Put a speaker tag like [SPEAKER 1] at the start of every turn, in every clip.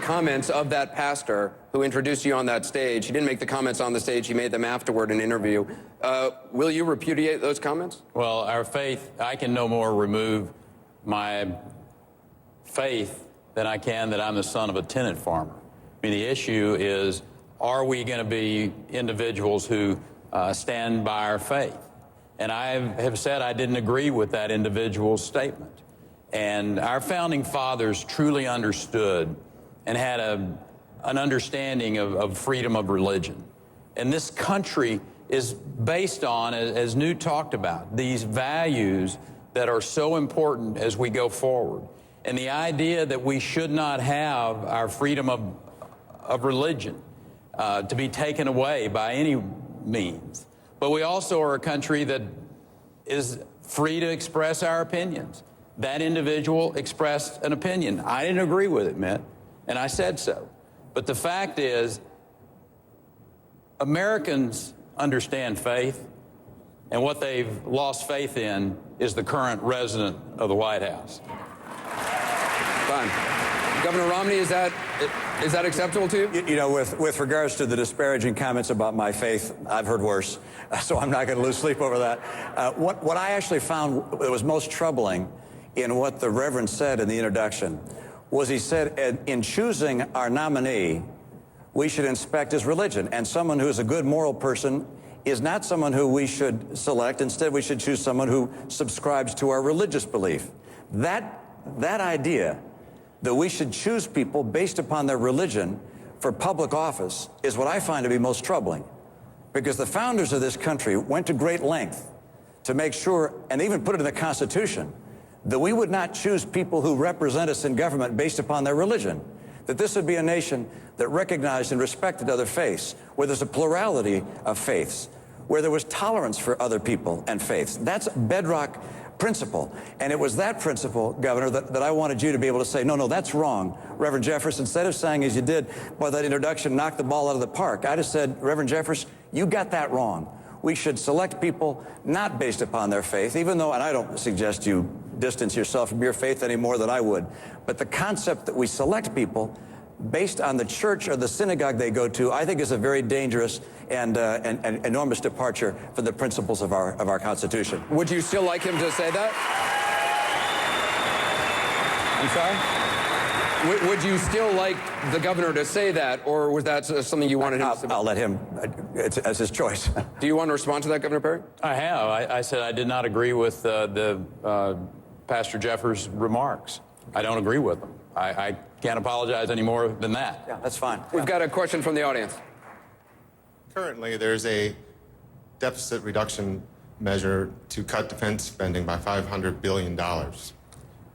[SPEAKER 1] comments of that pastor who introduced you on that stage. He didn't make the comments on the stage. He made them afterward in an interview. Will you repudiate those comments?
[SPEAKER 2] Well, our faith, I can no more remove my faith than I can that I'm the son of a tenant farmer. I mean, the issue is, are we going to be individuals who stand by our faith? And I have said I didn't agree with that individual's statement. And our founding fathers truly understood and had an understanding of freedom of religion. And this country is based on, as Newt talked about, these values that are so important as we go forward. And the idea that we should not have our freedom of religion to be taken away by any means. But we also are a country that is free to express our opinions. That individual expressed an opinion. I didn't agree with it, Mitt, and I said so. But the fact is, Americans understand faith, and what they've lost faith in is the current resident of the White House.
[SPEAKER 1] Fine. Governor Romney, is that acceptable to you?
[SPEAKER 3] You know, with regards to the disparaging comments about my faith, I've heard worse, so I'm not going to lose sleep over that. What I actually found that was most troubling in what the Reverend said in the introduction was he said, in choosing our nominee, we should inspect his religion. And someone who is a good moral person is not someone who we should select. Instead, we should choose someone who subscribes to our religious belief. That idea that we should choose people based upon their religion for public office is what I find to be most troubling. Because the founders of this country went to great length to make sure, and even put it in the Constitution, that we would not choose people who represent us in government based upon their religion. That this would be a nation that recognized and respected other faiths, where there's a plurality of faiths, where there was tolerance for other people and faiths. That's bedrock principle. And it was that principle, Governor, that I wanted you to be able to say, no, that's wrong. Reverend Jeffress, instead of saying, as you did by that introduction, knock the ball out of the park, I just said, Reverend Jeffress, you got that wrong. We should select people not based upon their faith, even though, and I don't suggest you distance yourself from your faith any more than I would, but the concept that we select people based on the church or the synagogue they go to, I think is a very dangerous and enormous departure from the principles of our Constitution.
[SPEAKER 1] Would you still like him to say that?
[SPEAKER 3] I'm sorry?
[SPEAKER 1] Would you still like the governor to say that, or was that something you wanted him to say?
[SPEAKER 3] I'll let him, it's his choice.
[SPEAKER 1] Do you want to respond to that, Governor Perry?
[SPEAKER 2] I have. I said I did not agree with Pastor Jeffers' remarks. I don't agree with them. I can't apologize any more than that.
[SPEAKER 3] Yeah, that's fine.
[SPEAKER 1] We've got a question from the audience.
[SPEAKER 4] Currently, there's a deficit reduction measure to cut defense spending by $500 billion.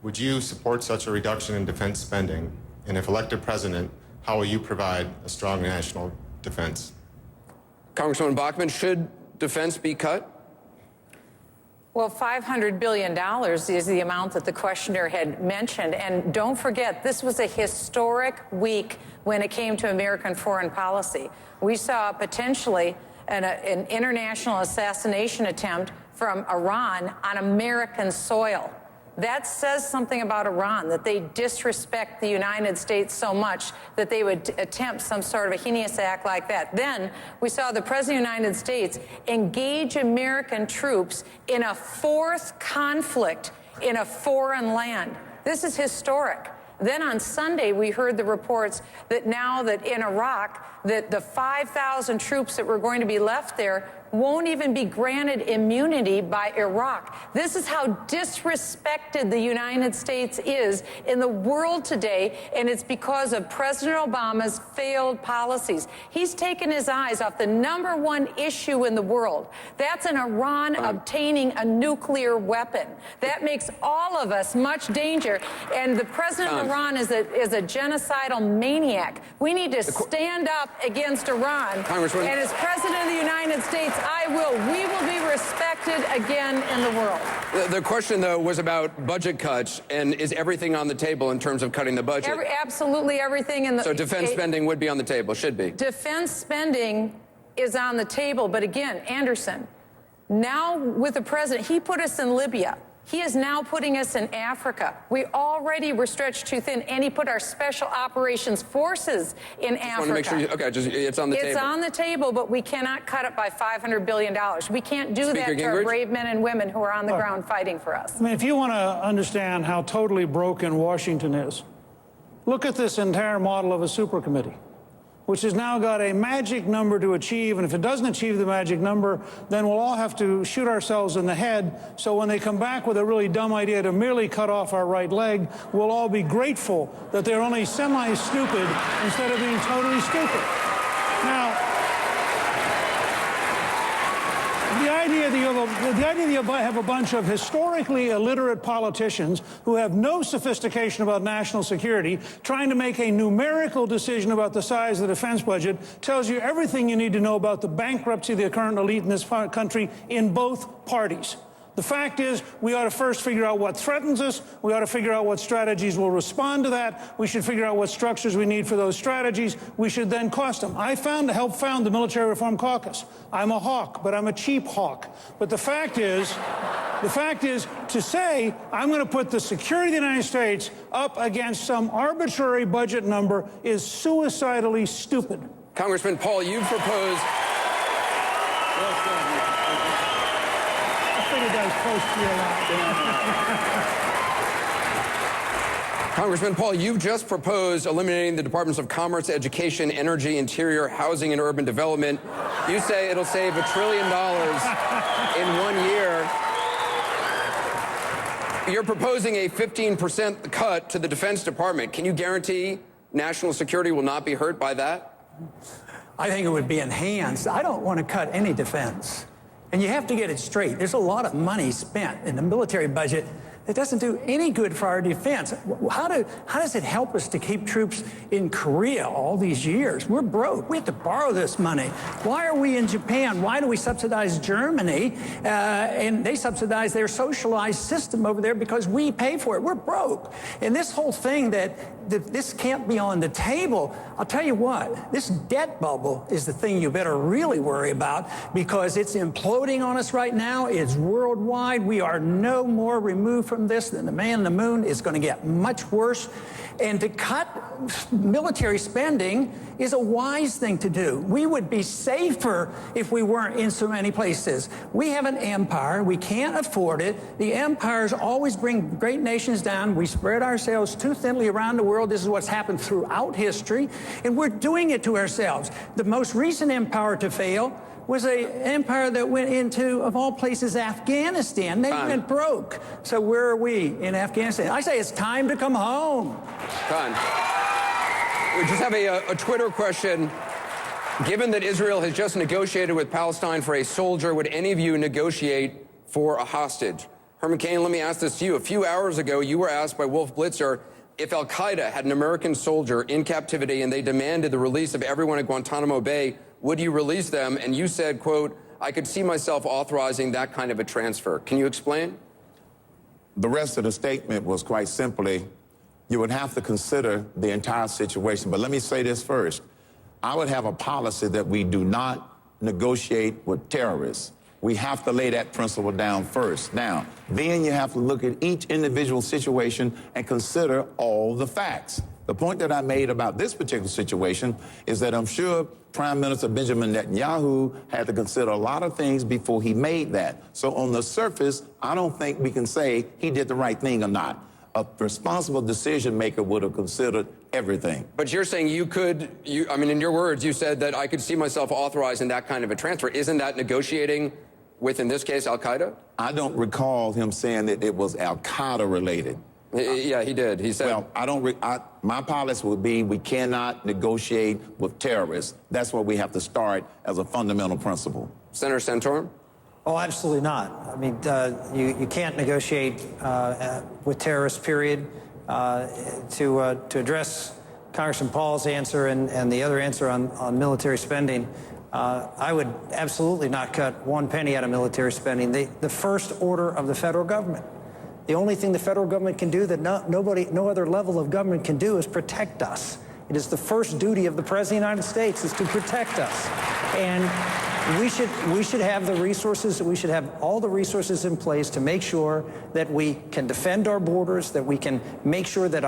[SPEAKER 4] Would you support such a reduction in defense spending? And if elected president, how will you provide a strong national defense?
[SPEAKER 1] Congresswoman Bachmann, should defense be cut?
[SPEAKER 5] Well, $500 billion is the amount that the questioner had mentioned. And don't forget, this was a historic week when it came to American foreign policy. We saw potentially an international assassination attempt from Iran on American soil. That says something about Iran, that they disrespect the United States so much that they would attempt some sort of a heinous act like that. Then we saw the President of the United States engage American troops in a fourth conflict in a foreign land. This is historic. Then on Sunday, we heard the reports that now that in Iraq, that the 5,000 troops that were going to be left there won't even be granted immunity by Iraq. This is how disrespected the United States is in the world today, and it's because of President Obama's failed policies. He's taken his eyes off the #1 issue in the world. That's an Iran obtaining a nuclear weapon. That makes all of us much danger, and the President of Iran is a genocidal maniac. We need to stand up against Iran, and as President of the United States, we will be respected again in the world.
[SPEAKER 1] The question, though, was about budget cuts, and is everything on the table in terms of cutting the budget?
[SPEAKER 5] Absolutely everything in the...
[SPEAKER 1] So defense spending would be on the table, should be.
[SPEAKER 5] Defense spending is on the table, but again, Anderson, now with the president, he put us in Libya. He is now putting us in Africa. We already were stretched too thin, and he put our special operations forces in Africa.
[SPEAKER 1] I want to make sure it's on the table.
[SPEAKER 5] It's on the table, but we cannot cut it by $500 billion. We can't do
[SPEAKER 1] Speaker
[SPEAKER 5] that to our
[SPEAKER 1] Gingrich?
[SPEAKER 5] brave men and women who are on the ground fighting for us.
[SPEAKER 6] I mean, if you want to understand how totally broken Washington is, look at this entire model of a super committee, which has now got a magic number to achieve, and if it doesn't achieve the magic number, then we'll all have to shoot ourselves in the head. So when they come back with a really dumb idea to merely cut off our right leg, we'll all be grateful that they're only semi-stupid instead of being totally stupid. Now, the idea that you have a bunch of historically illiterate politicians who have no sophistication about national security trying to make a numerical decision about the size of the defense budget tells you everything you need to know about the bankruptcy of the current elite in this country in both parties. The fact is, we ought to first figure out what threatens us. We ought to figure out what strategies will respond to that. We should figure out what structures we need for those strategies. We should then cost them. I helped found the Military Reform Caucus. I'm a hawk, but I'm a cheap hawk. But the fact is to say I'm going to put the security of the United States up against some arbitrary budget number is suicidally stupid.
[SPEAKER 1] Congressman Paul, you've proposed... Congressman Paul, you've just proposed eliminating the Departments of Commerce, Education, Energy, Interior, Housing, and Urban Development. You say it'll save $1 trillion in 1 year. You're proposing a 15% cut to the Defense Department. Can you guarantee national security will not be hurt by that?
[SPEAKER 7] I think it would be enhanced. I don't want to cut any defense. And you have to get it straight. There's a lot of money spent in the military budget that doesn't do any good for our defense. How does it help us to keep troops in Korea all these years? We're broke. We have to borrow this money. Why are we in Japan? Why do we subsidize Germany? And they subsidize their socialized system over there because we pay for it. We're broke. And this whole thing that this can't be on the table, I'll tell you what, this debt bubble is the thing you better really worry about because it's imploding on us right now. It's worldwide. We are no more removed from this than the man in the moon. Is going to get much worse. And to cut military spending is a wise thing to do. We would be safer if we weren't in so many places. We have an empire. We can't afford it. The empires always bring great nations down. We spread ourselves too thinly around the world. This is what's happened throughout history. And we're doing it to ourselves. The most recent empire to fail was an empire that went into, of all places, Afghanistan. They went broke. So where are we in Afghanistan? I say it's time to come home.
[SPEAKER 1] Con. We just have a Twitter question. Given that Israel has just negotiated with Palestine for a soldier, would any of you negotiate for a hostage? Herman Cain, let me ask this to you. A few hours ago, you were asked by Wolf Blitzer if al-Qaeda had an American soldier in captivity and they demanded the release of everyone at Guantanamo Bay, would you release them? And you said, quote, I could see myself authorizing that kind of a transfer. Can you explain?
[SPEAKER 8] The rest of the statement was quite simply, you would have to consider the entire situation. But let me say this first. I would have a policy that we do not negotiate with terrorists. We have to lay that principle down first. Now, then you have to look at each individual situation and consider all the facts. The point that I made about this particular situation is that I'm sure Prime Minister Benjamin Netanyahu had to consider a lot of things before he made that. So on the surface, I don't think we can say he did the right thing or not. A responsible decision maker would have considered everything.
[SPEAKER 1] But you're saying I mean, in your words, you said that I could see myself authorizing that kind of a transfer. Isn't that negotiating with, in this case, al-Qaeda?
[SPEAKER 8] I don't recall him saying that it was al-Qaeda related.
[SPEAKER 1] Yeah, he did. He said...
[SPEAKER 8] Well, my policy would be we cannot negotiate with terrorists. That's where we have to start as a fundamental principle.
[SPEAKER 1] Senator Santorum?
[SPEAKER 9] Oh, absolutely not. I mean, you can't negotiate with terrorists, period. To address Congressman Paul's answer and the other answer on military spending, I would absolutely not cut one penny out of military spending. The first order of the federal government. The only thing the federal government can do that no other level of government can do is protect us. It is the first duty of the President of the United States is to protect us. And We should have the resources. We should have all the resources in place to make sure that we can defend our borders, that we can make sure that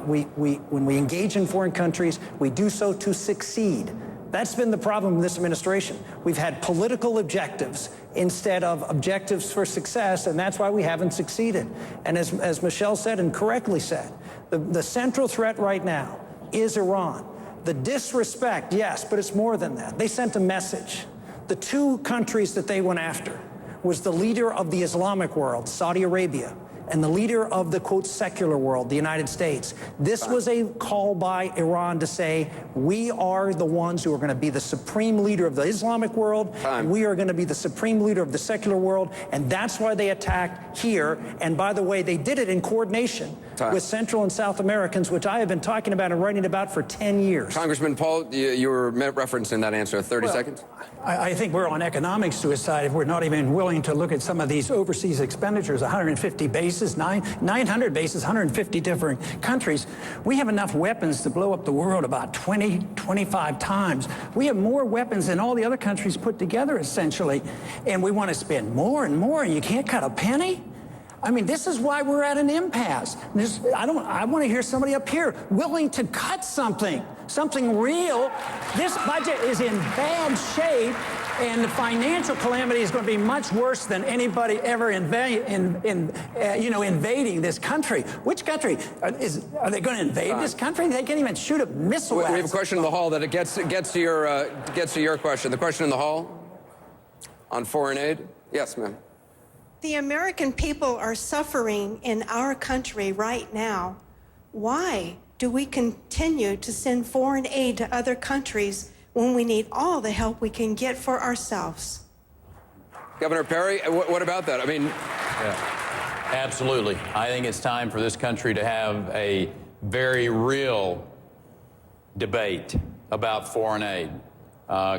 [SPEAKER 9] when we engage in foreign countries, we do so to succeed. That's been the problem in this administration. We've had political objectives instead of objectives for success, and that's why we haven't succeeded. And as Michele said, and correctly said, the central threat right now is Iran. The disrespect, yes, but it's more than that. They sent a message. The two countries that they went after was the leader of the Islamic world, Saudi Arabia, and the leader of the, quote, secular world, the United States. This was a call by Iran to say, we are the ones who are going to be the supreme leader of the Islamic world. We are going to be the supreme leader of the secular world. And that's why they attacked here. And by the way, they did it in coordination with Central and South Americans, which I have been talking about and writing about for 10 years.
[SPEAKER 1] Congressman Paul, you were referencing that answer. 30 seconds.
[SPEAKER 7] I think we're on economic suicide if we're not even willing to look at some of these overseas expenditures, 150 bases, 900 bases, 150 different countries. We have enough weapons to blow up the world about 20, 25 times. We have more weapons than all the other countries put together, essentially. And we want to spend more and more, and you can't cut a penny? I mean, this is why we're at an impasse. I want to hear somebody up here willing to cut something real. This budget is in bad shape, and the financial calamity is going to be much worse than anybody ever invading this country. Which country? Are they going to invade this country? They can't even shoot a missile.
[SPEAKER 1] We have a question in the hall that gets to your question. The question in the hall on foreign aid. Yes, ma'am.
[SPEAKER 10] The American people are suffering in our country right now. Why do we continue to send foreign aid to other countries when we need all the help we can get for ourselves?
[SPEAKER 1] Governor Perry, what about that? I mean,
[SPEAKER 2] absolutely. I think it's time for this country to have a very real debate about foreign aid.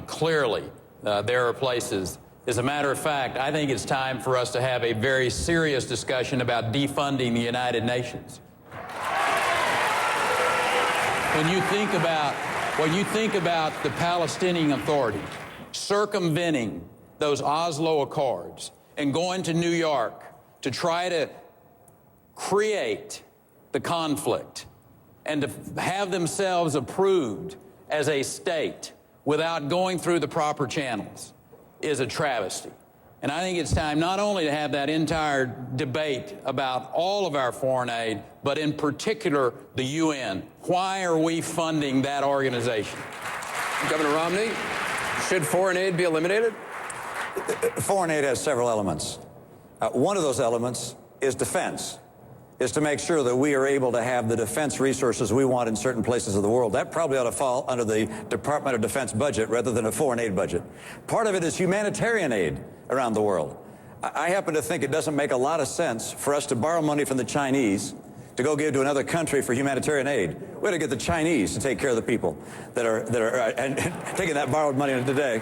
[SPEAKER 2] Clearly, there are places. As a matter of fact, I think it's time for us to have a very serious discussion about defunding the United Nations. When you think about the Palestinian Authority circumventing those Oslo Accords and going to New York to try to create the conflict and to have themselves approved as a state without going through the proper channels, is a travesty. And I think it's time not only to have that entire debate about all of our foreign aid, but in particular the UN. Why are we funding that organization?
[SPEAKER 1] Governor Romney, should foreign aid be eliminated?
[SPEAKER 3] Foreign aid has several elements. One of those elements is defense, is to make sure that we are able to have the defense resources we want in certain places of the world. That probably ought to fall under the Department of Defense budget rather than a foreign aid budget. Part of it is humanitarian aid around the world. I happen to think it doesn't make a lot of sense for us to borrow money from the Chinese to go give to another country for humanitarian aid. We ought to get the Chinese to take care of the people that are taking that borrowed money today.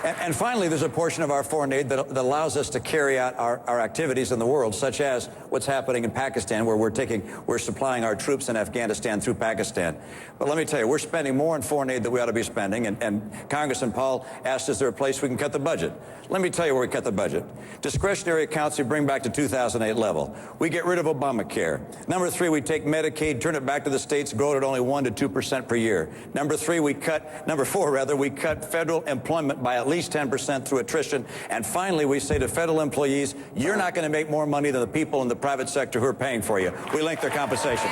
[SPEAKER 3] And finally, there's a portion of our foreign aid that allows us to carry out our activities in the world, such as what's happening in Pakistan, where we're supplying our troops in Afghanistan through Pakistan. But let me tell you, we're spending more in foreign aid than we ought to be spending. And Congressman Paul asked, is there a place we can cut the budget? Let me tell you where we cut the budget. Discretionary accounts we bring back to 2008 level. We get rid of Obamacare. Number 3, we take Medicaid, turn it back to the states, grow it at only 1% to 2% per year. Number 4, we cut federal employment by at least 10% through attrition. And finally, we say to federal employees, you're not going to make more money than the people in the private sector who are paying for you. We link their compensation.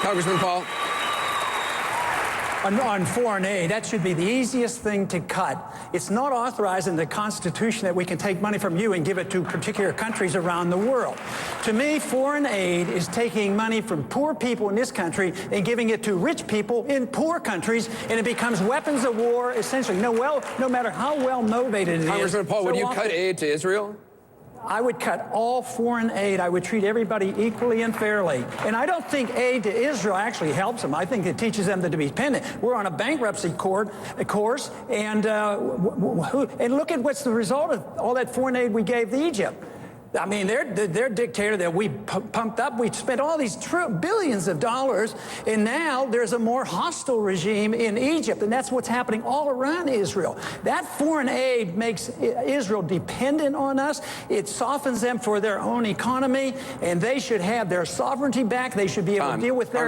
[SPEAKER 1] Congressman Paul.
[SPEAKER 7] On foreign aid, that should be the easiest thing to cut. It's not authorized in the Constitution that we can take money from you and give it to particular countries around the world. To me, foreign aid is taking money from poor people in this country and giving it to rich people in poor countries, and it becomes weapons of war, essentially. No matter how well motivated it is.
[SPEAKER 1] Congressman Paul, would you cut aid to Israel?
[SPEAKER 7] I would cut all foreign aid. I would treat everybody equally and fairly. And I don't think aid to Israel actually helps them. I think it teaches them to be dependent. We're on a bankruptcy course, and look at what's the result of all that foreign aid we gave to Egypt. I mean, their dictator that we pumped up, we spent all these billions of dollars, and now there's a more hostile regime in Egypt, and that's what's happening all around Israel. That foreign aid makes Israel dependent on us. It softens them for their own economy, and they should have their sovereignty back. They should be able to deal with their